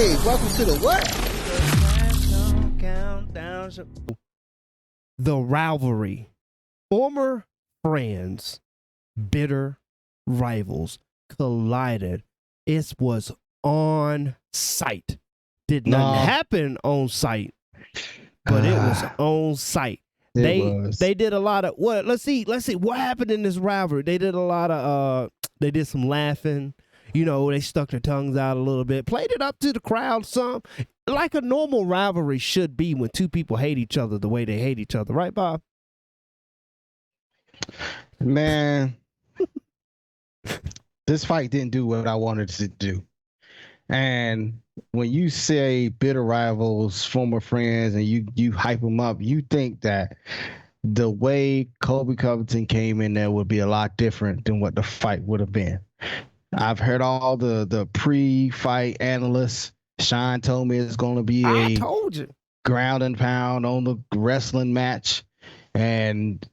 Hey, welcome to the what? The rivalry. Former friends, bitter rivals collided. It was on site. Did not happen on site, but it was on site. They did a lot of what? Let's see what happened in this rivalry. They did a lot of they did some laughing. You know, they stuck their tongues out a little bit, played it up to the crowd some, like a normal rivalry should be when two people hate each other the way they hate each other, right, Bob? Man, this fight didn't do what I wanted it to do. And when you say bitter rivals, former friends, and you hype them up, you think that the way Colby Covington came in there would be a lot different than what the fight would have been. I've heard all the pre-fight analysts. Shyne told me it's going to be a ground and pound on the wrestling match. And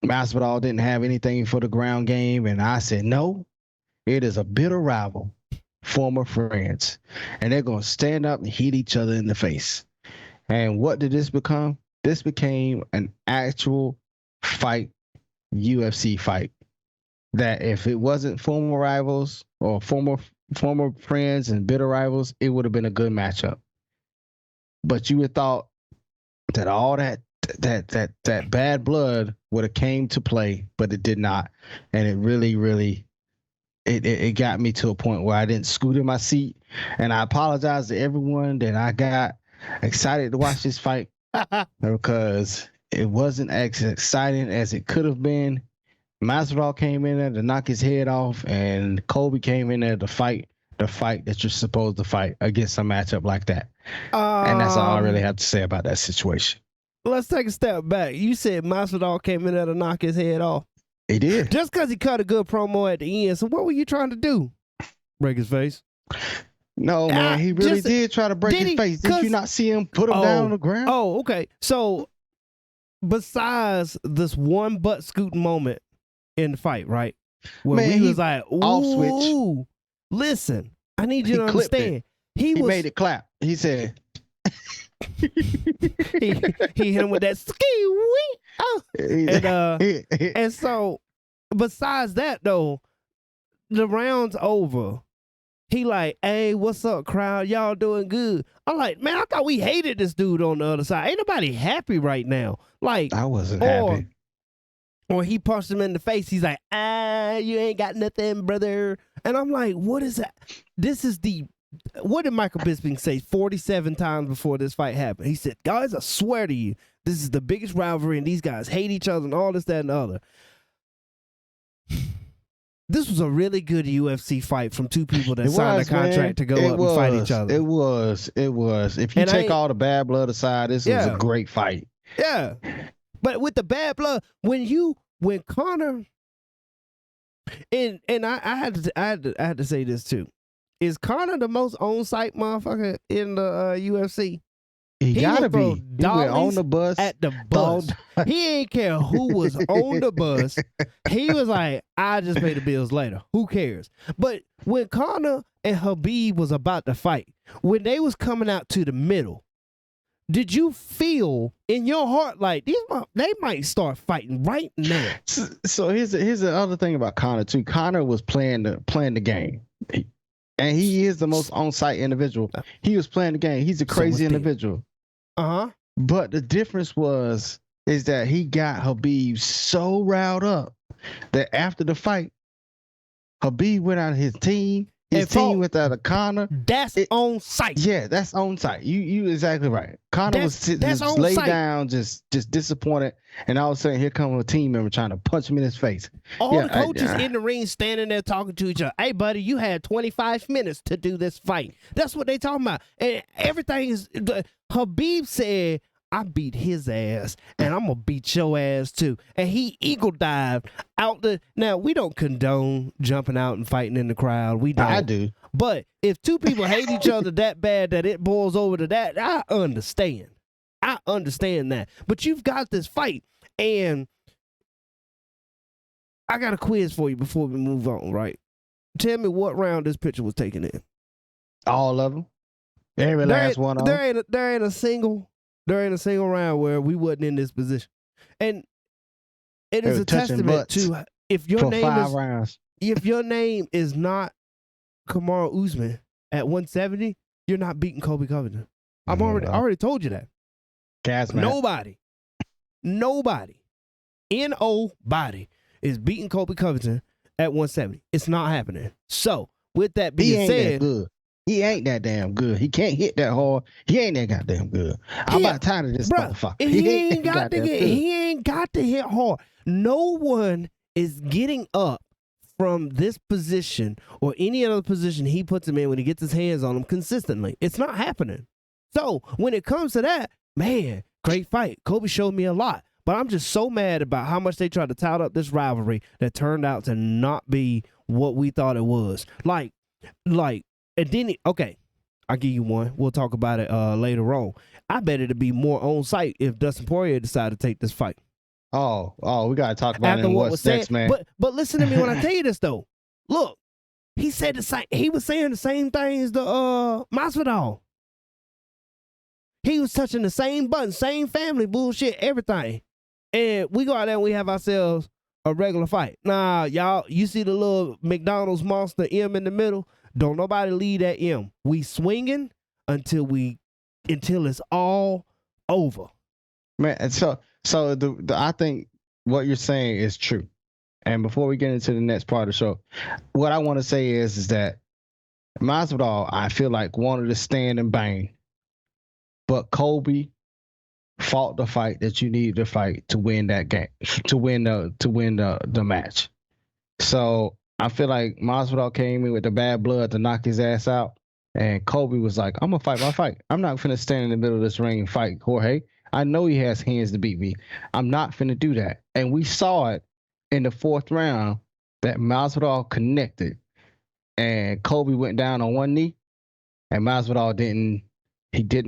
Masvidal didn't have anything for the ground game. And I said, no, it is a bitter rival, former friends. And they're going to stand up and hit each other in the face. And what did this become? This became an actual fight, UFC fight. That if it wasn't former rivals or former friends and bitter rivals, it would have been a good matchup. But you would thought that all that bad blood would have came to play, but it did not. And it really it got me to a point where I didn't scoot in my seat. And I apologize to everyone that I got excited to watch this fight because it wasn't as exciting as it could have been. Masvidal came in there to knock his head off, and Colby came in there to fight the fight that you're supposed to fight against a matchup like that. And that's all I really have to say about that situation. Let's take a step back. You said Masvidal came in there to knock his head off. He did. Just because he cut a good promo at the end. So what were you trying to do? Break his face? No, man. He really did try to break his face. Did you not see him put him down on the ground? Oh, okay. So besides this one butt scooting moment in the fight, right? Where man, we was like, ooh, off switch. Listen, I need you to understand. He made it clap. He said he hit him with that ski wee. Oh. And so besides that though, the round's over. He like, hey, what's up, crowd? Y'all doing good? I'm like, man, I thought we hated this dude on the other side. Ain't nobody happy right now. Like, I wasn't happy. Or he punched him in the face. He's like, you ain't got nothing, brother. And I'm like, what is that? What did Michael Bisping say 47 times before this fight happened? He said, guys, I swear to you, this is the biggest rivalry and these guys hate each other and all this, that, and the other. This was a really good UFC fight from two people that signed a contract to go up and fight each other. It was. If you take all the bad blood aside, this was a great fight. Yeah. But with the bad blood, when Conor and I had to say this too. Is Conor the most on-site motherfucker in the UFC? He gotta be. He went on the bus. At the bus. He ain't care who was on the bus. He was like, I just pay the bills later. Who cares? But when Conor and Khabib was about to fight, when they was coming out to the middle, did you feel in your heart like they might start fighting right now? So here's the other thing about Conor too. Conor was playing the game. And he is the most on-site individual. He was playing the game. He's a crazy individual. But the difference is that he got Khabib so riled up that after the fight, Khabib went out of his team. His team went out of Conor. That's on site. Yeah, that's on site. You exactly right. Conor was just laid down, just disappointed, and all of a sudden here comes a team member trying to punch him in his face. All the coaches in the ring standing there talking to each other. Hey, buddy, you had 25 minutes to do this fight. That's what they talking about. And everything is. Khabib said, I beat his ass, and I'm gonna beat your ass too. And he eagle dived out the. Now we don't condone jumping out and fighting in the crowd. We don't. I do. But if two people hate each other that bad that it boils over to that, I understand. I understand that. But you've got this fight, and I got a quiz for you before we move on. Right? Tell me what round this picture was taken in. All of them. Every last one of them. There ain't a single round where we wasn't in this position, and it is a testament to if your name is not Kamaru Usman at 170, you're not beating Colby Covington. I already told you that. Nobody, nobody is beating Colby Covington at 170. It's not happening. So with that being said, he ain't that damn good. He can't hit that hard. He ain't that goddamn good. I'm about tired of this motherfucker. He ain't got to hit hard. No one is getting up from this position or any other position he puts him in when he gets his hands on him consistently. It's not happening. So when it comes to that, man, great fight. Colby showed me a lot. But I'm just so mad about how much they tried to tout up this rivalry that turned out to not be what we thought it was. And then, okay, I'll give you one. We'll talk about it later on. I bet it'd be more on site if Dustin Poirier decided to take this fight. Oh, we got to talk about it in what's next, man. But listen to me when I tell you this, though. Look, he said the same. He was saying the same thing as the Masvidal. He was touching the same button, same family bullshit, everything. And we go out there and we have ourselves a regular fight. Nah, y'all, you see the little McDonald's monster M in the middle? Don't nobody leave that M. We swinging until it's all over. Man, so I think what you're saying is true. And before we get into the next part of the show, what I want to say is that Masvidal, I feel like, wanted to stand and bang, but Colby fought the fight that you needed to fight to win that game, to win the match. So I feel like Masvidal came in with the bad blood to knock his ass out, and Colby was like, "I'm gonna fight my fight. I'm not finna stand in the middle of this ring and fight Jorge. I know he has hands to beat me. I'm not finna do that." And we saw it in the fourth round that Masvidal connected, and Colby went down on one knee, and Masvidal didn't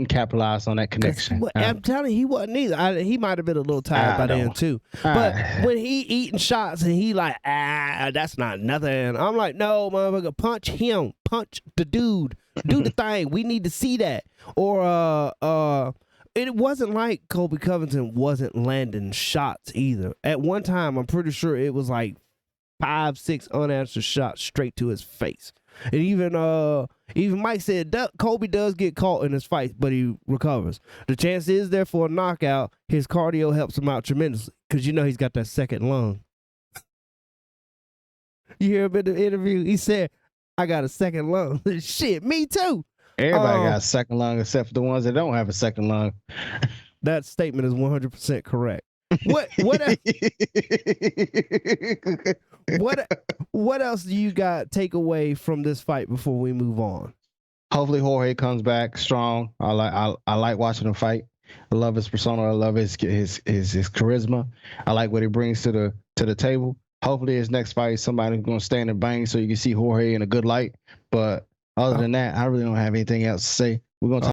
capitalize on that connection. I'm telling you, he wasn't either. He might have been a little tired by then too. But when he eating shots and he like, that's not nothing. I'm like, no, motherfucker, punch him, punch the dude, do the thing. We need to see that. Or it wasn't like Colby Covington wasn't landing shots either. At one time, I'm pretty sure it was like 5-6 unanswered shots straight to his face. And even Mike said Colby does get caught in his fight, but he recovers. The chance is there for a knockout. His cardio helps him out tremendously because he's got that second lung. You hear him in the interview? He said, "I got a second lung." Shit, me too. Everybody got a second lung except for the ones that don't have a second lung. That statement is 100% correct. What else do you got take away from this fight before we move on? Hopefully Jorge comes back strong. I like watching him fight. I love his persona. I love his charisma. I like what he brings to the table. Hopefully his next fight is somebody who's going to stand and bang so you can see Jorge in a good light. But other than that, I really don't have anything else to say. We're going to